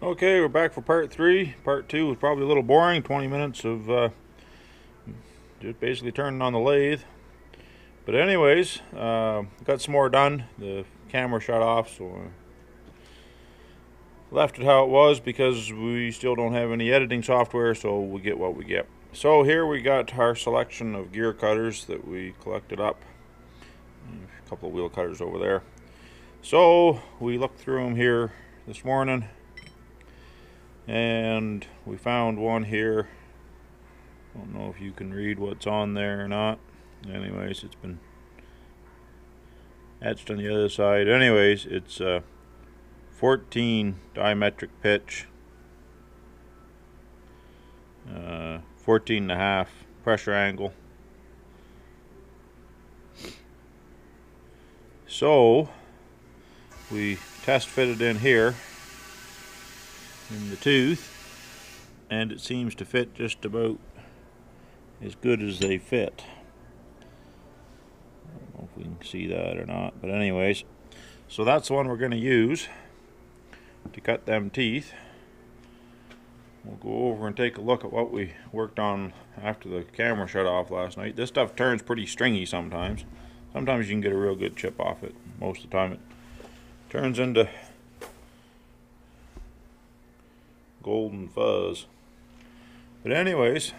Okay, we're back for part 3. Part 2 was probably a little boring. 20 minutes of just basically turning on the lathe. But anyways, got some more done. The camera shut off, so I left it how it was because we still don't have any editing software, so we get what we get. So here we got our selection of gear cutters that we collected up. A couple of wheel cutters over there. So we looked through them here this morning, and we found one here. Don't know if you can read what's on there or not. Anyways, it's been etched on the other side. Anyways, it's 14 diametric pitch, 14 and a half pressure angle. So we test fitted in here in the tooth, and it seems to fit just about as good as they fit. I don't know if we can see that or not, but anyways, so that's the one we're going to use to cut them teeth. We'll go over and take a look at what we worked on after the camera shut off last night. This stuff turns pretty stringy sometimes. Sometimes you can get a real good chip off it. Most of the time it turns into golden fuzz. But anyways,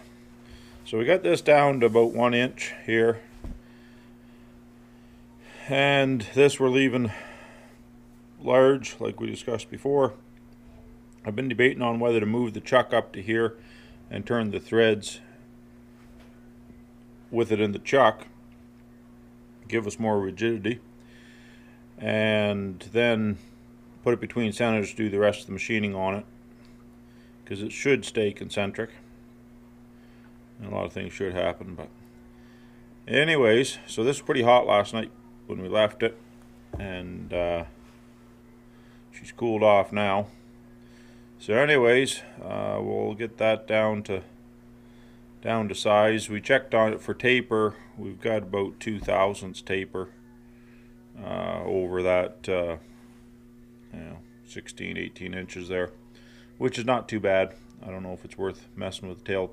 so we got this down to about 1 inch here. And this we're leaving large, like we discussed before. I've been debating on whether to move the chuck up to here and turn the threads with it in the chuck, give us more rigidity, and then put it between centers to do the rest of the machining on it, because it should stay concentric, and a lot of things should happen. But anyways, so this was pretty hot last night when we left it, and she's cooled off now. So anyways, we'll get that down to size. We checked on it for taper. We've got about 2/1000 taper over that 16, 18 inches there, which is not too bad. I don't know if it's worth messing with the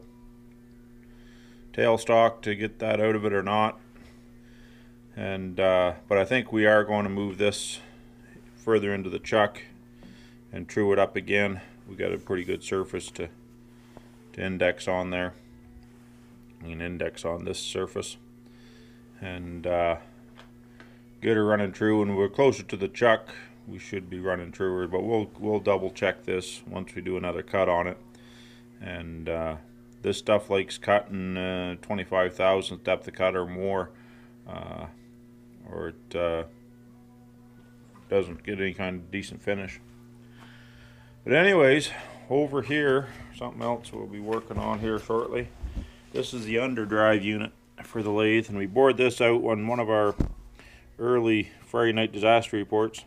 tail stock to get that out of it or not. And but I think we are going to move this further into the chuck and true it up again. We got a pretty good surface to index on there. We can index on this surface and get her running true. When we're closer to the chuck, we should be running truer, but we'll double check this once we do another cut on it. And this stuff likes cutting 25/1000 depth of cut or more, or it doesn't get any kind of decent finish. But anyways, over here, something else we'll be working on here shortly. This is the underdrive unit for the lathe, and we bored this out on one of our early Friday night disaster reports.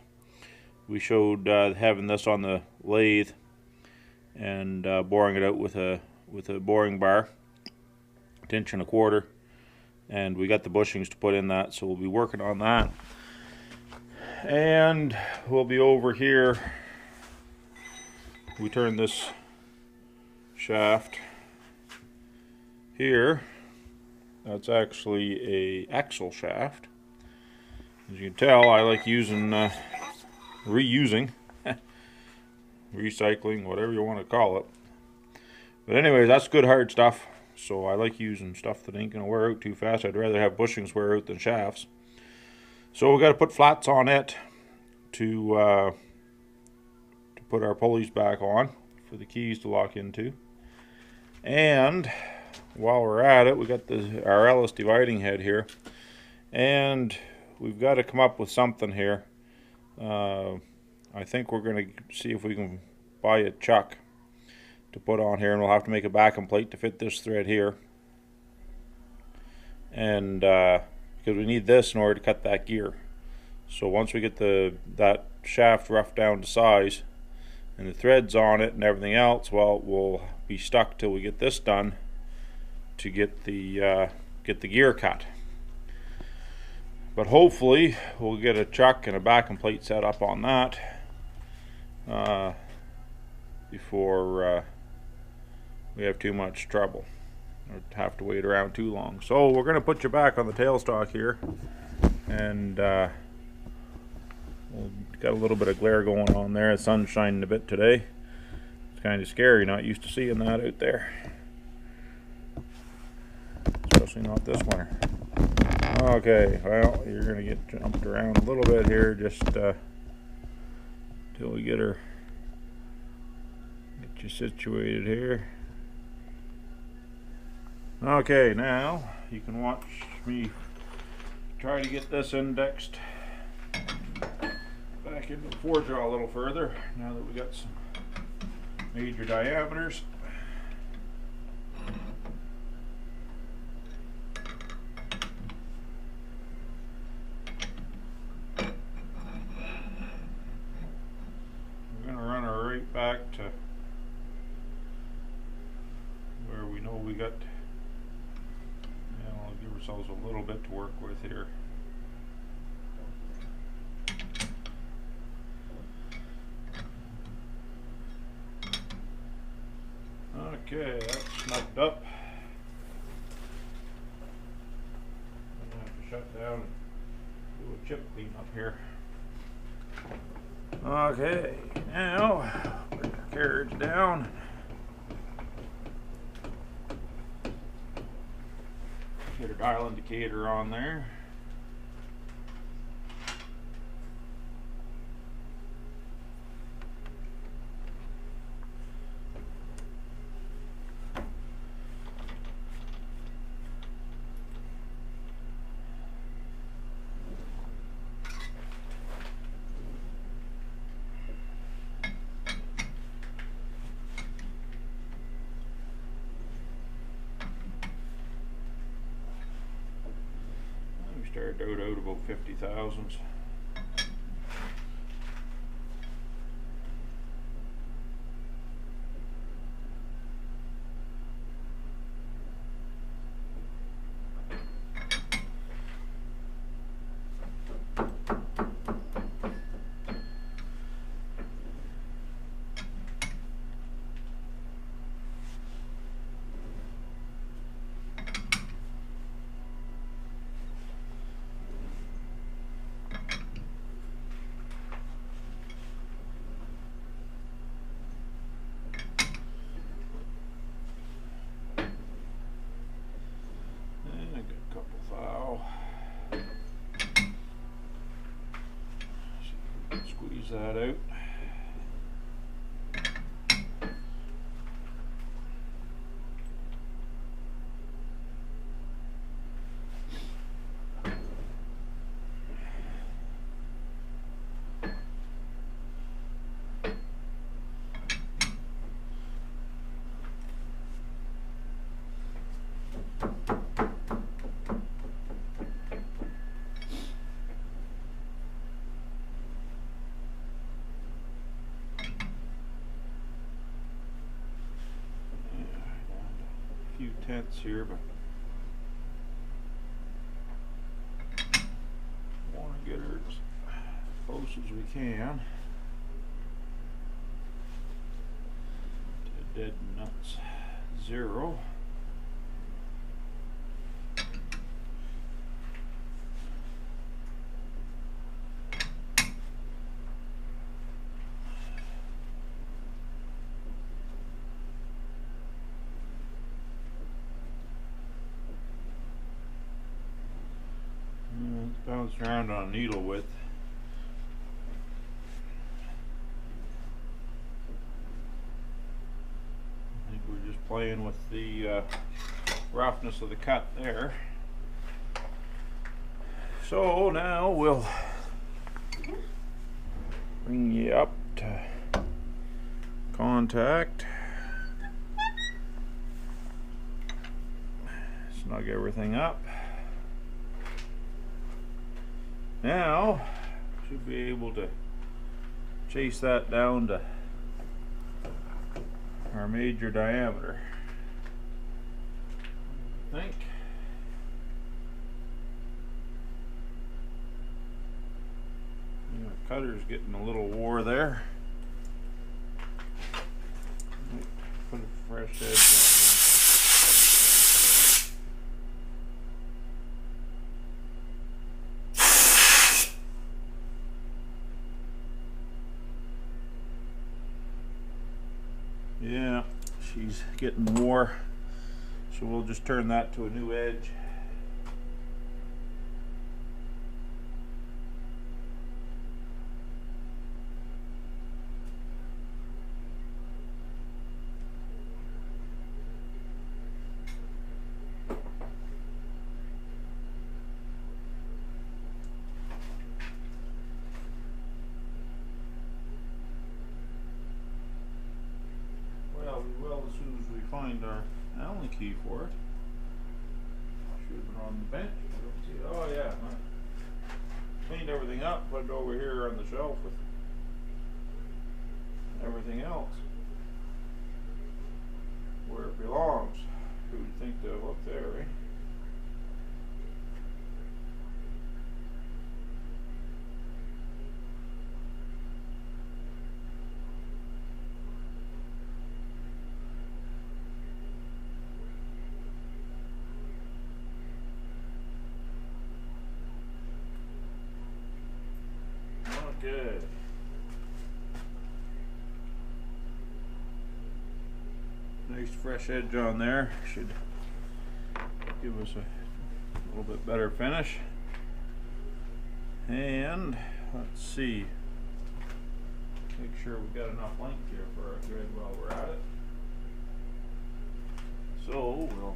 We showed having this on the lathe and boring it out with a boring bar, 1.25 inches, and we got the bushings to put in that, so we'll be working on that. And we'll be over here. We turn this shaft here. That's actually a axle shaft. As you can tell, I like using reusing, recycling, whatever you want to call it. But anyways, that's good hard stuff. So I like using stuff that ain't gonna wear out too fast. I'd rather have bushings wear out than shafts. So we got to put flats on it to put our pulleys back on for the keys to lock into. And while we're at it, we got our Ellis dividing head here, and we've got to come up with something here. I think we're going to see if we can buy a chuck to put on here, and we'll have to make a backing plate to fit this thread here, and because we need this in order to cut that gear. So once we get that shaft roughed down to size and the threads on it and everything else, well, we'll be stuck till we get this done to get the gear cut. But hopefully we'll get a chuck and a backing plate set up on that before we have too much trouble or have to wait around too long. So we're going to put you back on the tailstock here, and we've got a little bit of glare going on there. The sun's shining a bit today. It's kind of scary, not used to seeing that out there, especially not this winter. Okay, well, you're going to get jumped around a little bit here just till we get you situated here. Okay, now you can watch me try to get this indexed back into the forejaw a little further now that we got some major diameters. We're going to run her right back to where we know we got. We'll give ourselves a little bit to work with here. Okay, that's snugged up. I'm going to have to shut down and do a chip clean up here. Okay, now put the carriage down. Get a dial indicator on there. Started out about 50 thousandths. Squeeze that out. Few tenths here, but want to get her as close as we can to dead nuts 0. Bounce around on needle width. I think we're just playing with the roughness of the cut there. So now we'll bring you up to contact. Snug everything up. Now, should be able to chase that down to our major diameter, I think. Yeah, the cutter's getting a little wore there. Yeah, she's getting wore, so we'll just turn that to a new edge. Well, we will as soon as we find our Allen key for it. Should have been on the bench. I don't see it. Oh yeah, I cleaned everything up, put it over here on the shelf with everything else where it belongs. Who would think to look there, eh? Good. Nice fresh edge on there. Should give us a little bit better finish. And let's see. Make sure we've got enough length here for our grid while we're at it. So we'll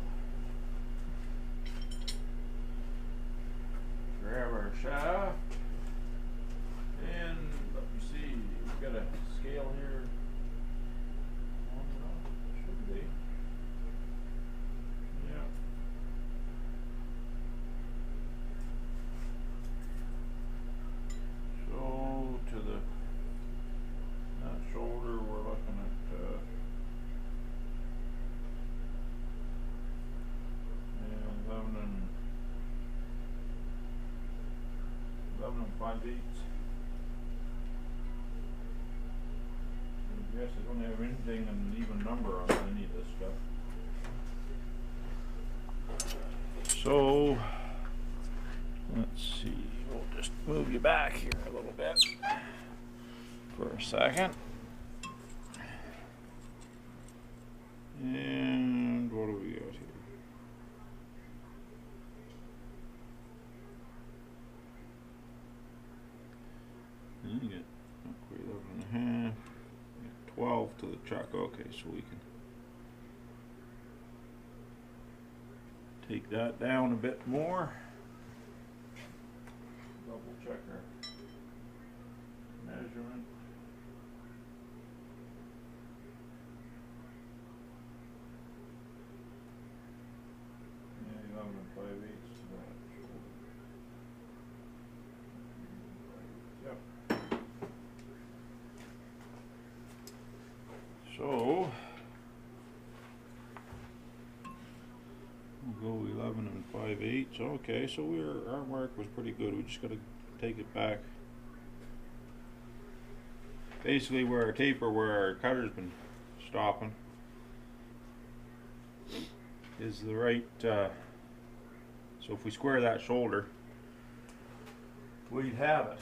grab our shaft. And let me see, we've got a scale here. Should be. Yeah. So to that shoulder, we're looking at 11 and 5/8. Yes, I don't have anything an even number on any of this stuff. So, let's see, we'll just move you back here a little bit for a second. And what do we got here? And you get not quite 11 and a half. 12 to the chuck. Okay, so we can take that down a bit more. Double check our measurement. Yeah, 11 and 5/8 to that. Yep. So we'll go 11 and 5/8. Okay, so our mark was pretty good. We just got to take it back. Basically, where our taper, where our cutter's been stopping, is the right. So if we square that shoulder, we'd have it.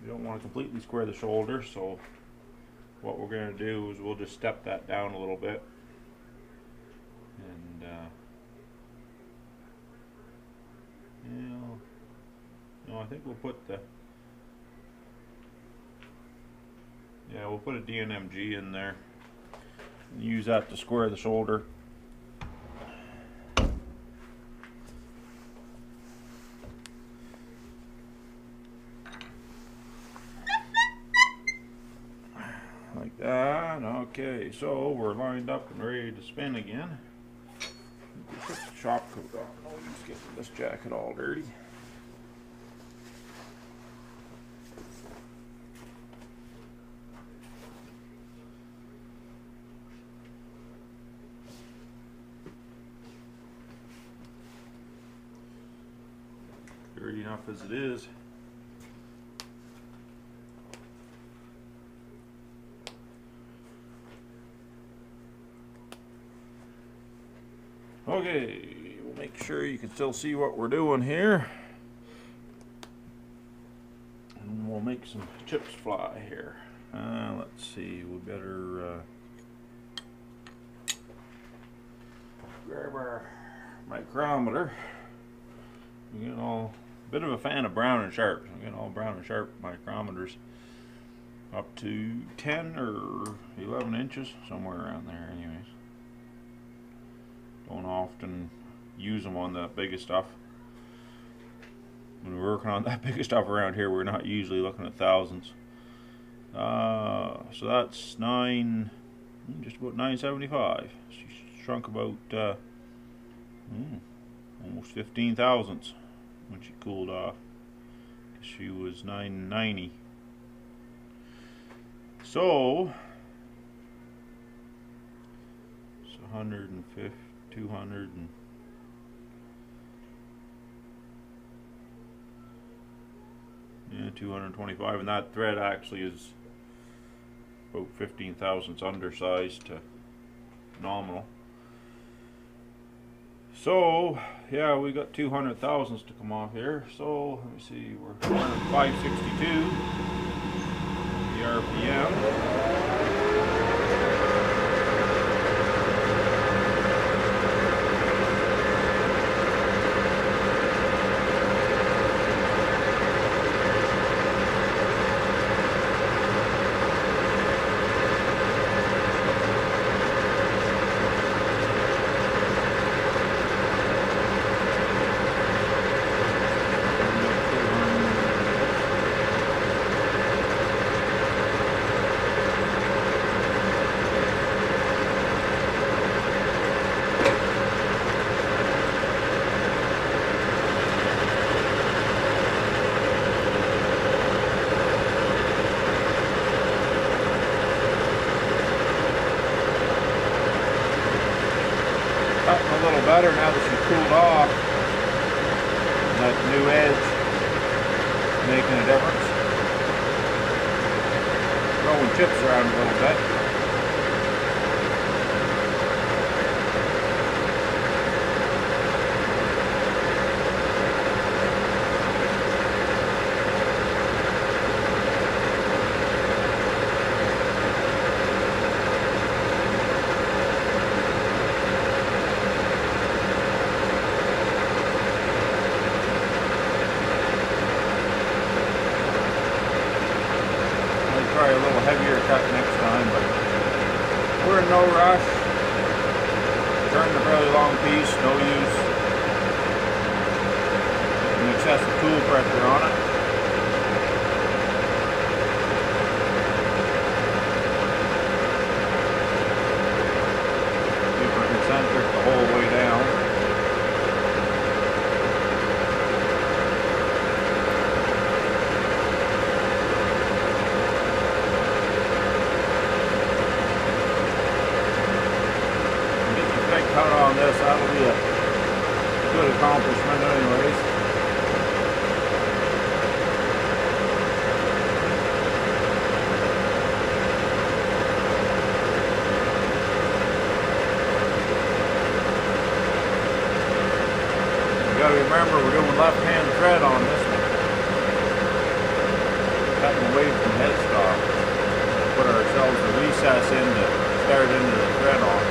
We don't want to completely square the shoulder, so what we're going to do is we'll just step that down a little bit, and no, I think we'll put we'll put a DNMG in there and use that to square the shoulder. Like that. Okay, so we're lined up and ready to spin again. Put the shop coat on. Oh, he's getting this jacket all dirty. Dirty enough as it is. Okay, we'll make sure you can still see what we're doing here. And we'll make some chips fly here. Let's see, we better grab our micrometer. We get all bit of a fan of brown and sharp. I'm getting all brown and sharp micrometers up to 10 or 11 inches, somewhere around there. Anyways, don't often use them on that big of stuff. When we're working on that big of stuff around here, we're not usually looking at thousands. So that's just about 975. She shrunk about almost 15 thousandths when she cooled off. She was 990. So it's 150, 200 and yeah, 225, and that thread actually is about 15 thousandths undersized to nominal. So yeah, we got 200 thousandths to come off here. So let me see, we're 562 the RPM. A little better now that she's cooled off. And that new edge making a difference. Throwing chips around a little bit. Try a little heavier cut next time, but we're in no rush. Turning a fairly long piece, no use an excessive tool pressure on it. Keep her concentric the whole way down. Cut on this, that'll be a good accomplishment anyways. You gotta remember we're doing left-hand thread on this one. Cutting away from headstock. Put ourselves a recess in to start into the thread on.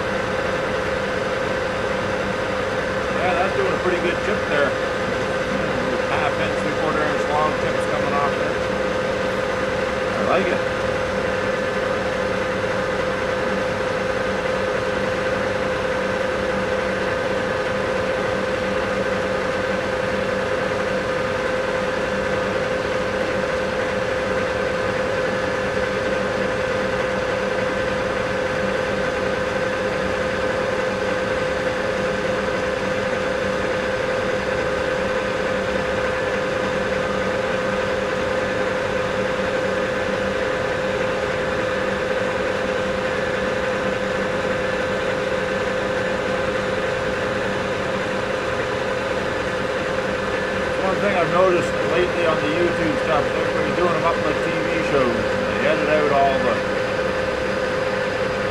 Yeah, that's doing a pretty good chip there. 1/2 inch, 3/4 inch long chips coming off there. I like it. One thing I've noticed lately on the YouTube stuff, everybody's doing them up like TV shows. They edit out all the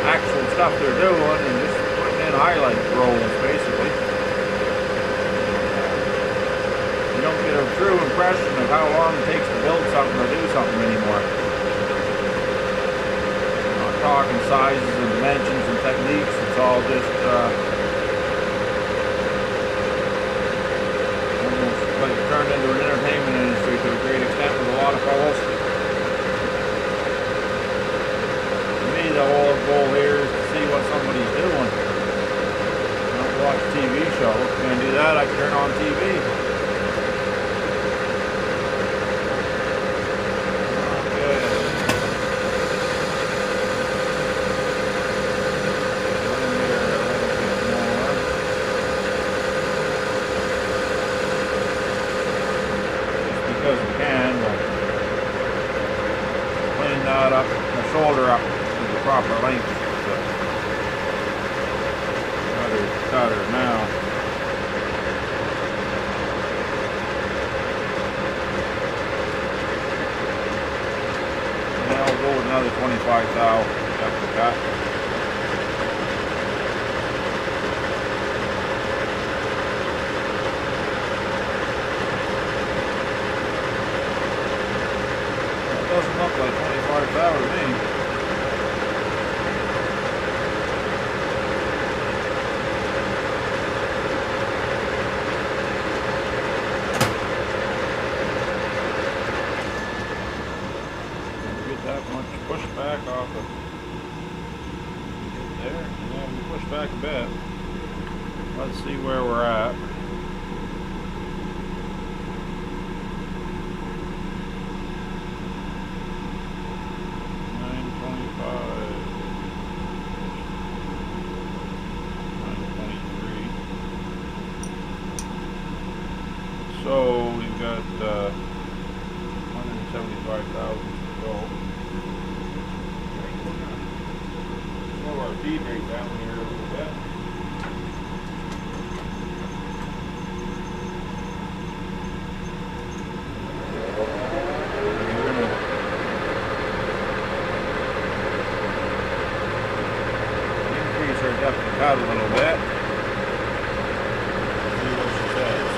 actual stuff they're doing and just putting in highlight rolls, basically. You don't get a true impression impression of how long it takes to build something or do something anymore. I'm not talking sizes and dimensions and techniques. It's all just almost like turned into an entertainment industry to a great extent with a lot of fellows. To me, the whole goal here is to see what somebody's doing. Not watch a TV show. If I'm going to do that, I can turn on TV. Up the shoulder up to the proper length. Cutter now. And I'll go with another 25 thou depth of cut. Doesn't look like 25 thou to me. Get that much pushback off of there, and then we push back a bit. Let's see where we're at. So we've got 175,000 to go. Slow our feed rate down here a little bit. We're going to increase our depth of cut a little bit. See what she says.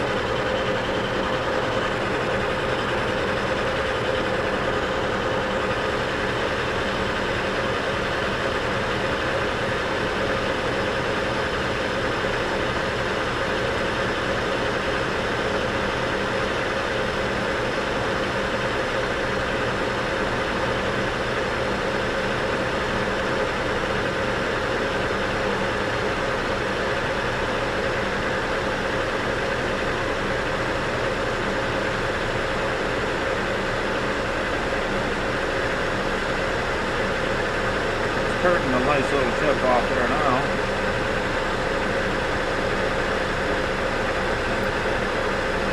Hurting a nice little tip off there now.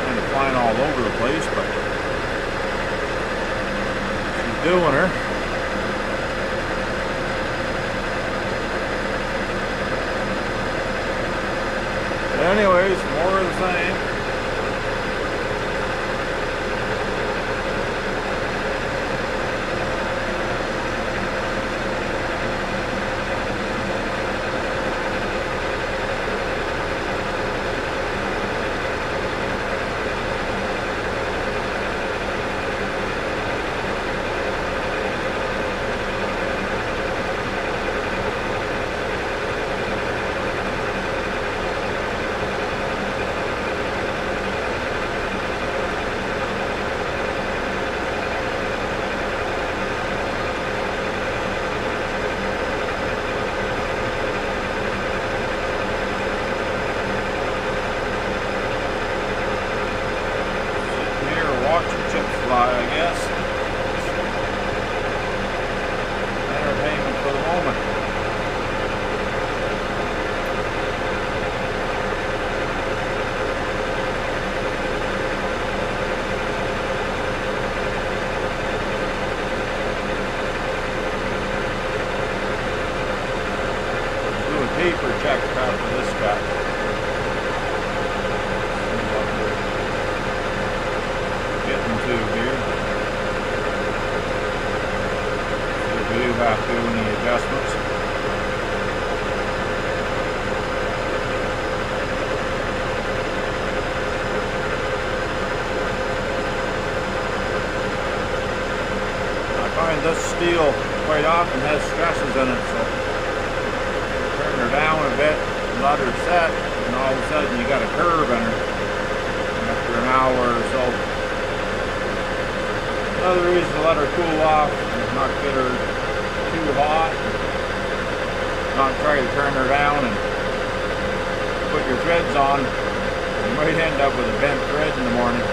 Kind of flying all over the place, but she's doing her. But anyways, more of the same. I guess. Entertainment for the moment. Do a deeper check after this guy. Getting to here. See if we do have to do any adjustments. and this steel quite often has stresses in it, so turn her down a bit, let her set, and all of a sudden you got a curve in her after an hour or so. Another reason to let her cool off is not get her too hot, not try to turn her down and put your threads on. You might end up with a bent thread in the morning.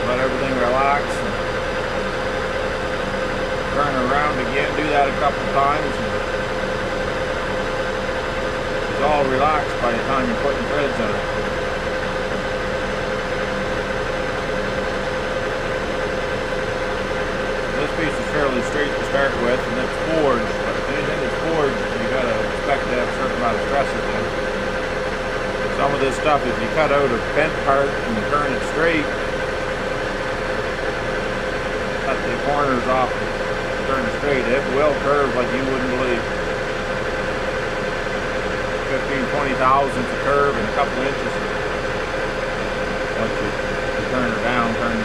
Let everything relax and turn around again. Do that a couple times. It's all relaxed by the time you're putting threads in it. This piece is fairly straight to start with, and it's forged. But anything that's forged, you gotta expect to have a certain amount of stresses in. Some of this stuff, if you cut out a bent part and you turn it straight, cut the corners off and turn it straight, it will curve like you wouldn't believe. 15-20 thousandths of curve in a couple inches. Once you turn her down, turn